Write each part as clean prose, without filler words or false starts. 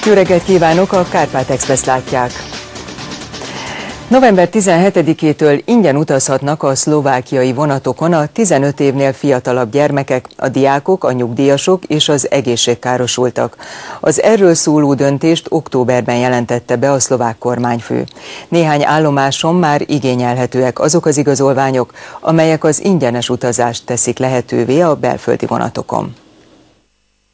Jó reggelt kívánok, a Kárpát Express látják. November 17-től ingyen utazhatnak a szlovákiai vonatokon a 15 évnél fiatalabb gyermekek, a diákok, a nyugdíjasok és az egészségkárosultak. Az erről szóló döntést októberben jelentette be a szlovák kormányfő. Néhány állomáson már igényelhetőek azok az igazolványok, amelyek az ingyenes utazást teszik lehetővé a belföldi vonatokon.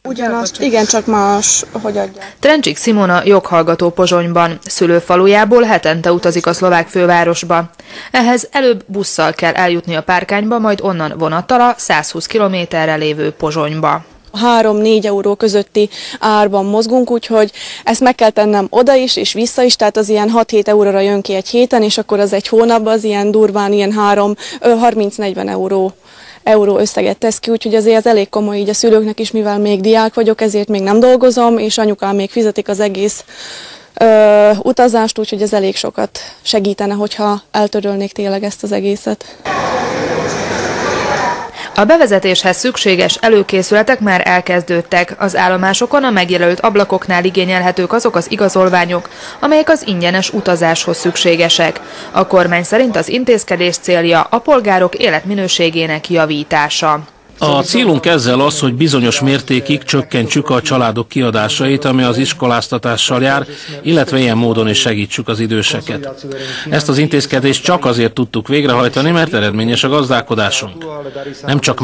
Ugyanazt, igen, csak más, hogy adják. Trencsik Simona joghallgató Pozsonyban. Szülőfalujából hetente utazik a szlovák fővárosba. Ehhez előbb busszal kell eljutni a Párkányba, majd onnan vonattal a 120 kilométerre lévő Pozsonyba. 3-4 euró közötti árban mozgunk, úgyhogy ezt meg kell tennem oda is és vissza is, tehát az ilyen 6-7 euróra jön ki egy héten, és akkor az egy hónapban az ilyen durván ilyen 30-40 euró összeget tesz ki, úgyhogy azért ez elég komoly így a szülőknek is, mivel még diák vagyok, ezért még nem dolgozom, és anyukám még fizetik az egész utazást, úgyhogy ez elég sokat segítene, hogyha eltörölnék tényleg ezt az egészet. A bevezetéshez szükséges előkészületek már elkezdődtek. Az állomásokon a megjelölt ablakoknál igényelhetők azok az igazolványok, amelyek az ingyenes utazáshoz szükségesek. A kormány szerint az intézkedés célja a polgárok életminőségének javítása. A célunk ezzel az, hogy bizonyos mértékig csökkentsük a családok kiadásait, ami az iskoláztatással jár, illetve ilyen módon is segítsük az időseket. Ezt az intézkedést csak azért tudtuk végrehajtani, mert eredményes a gazdálkodásunk. Nem csak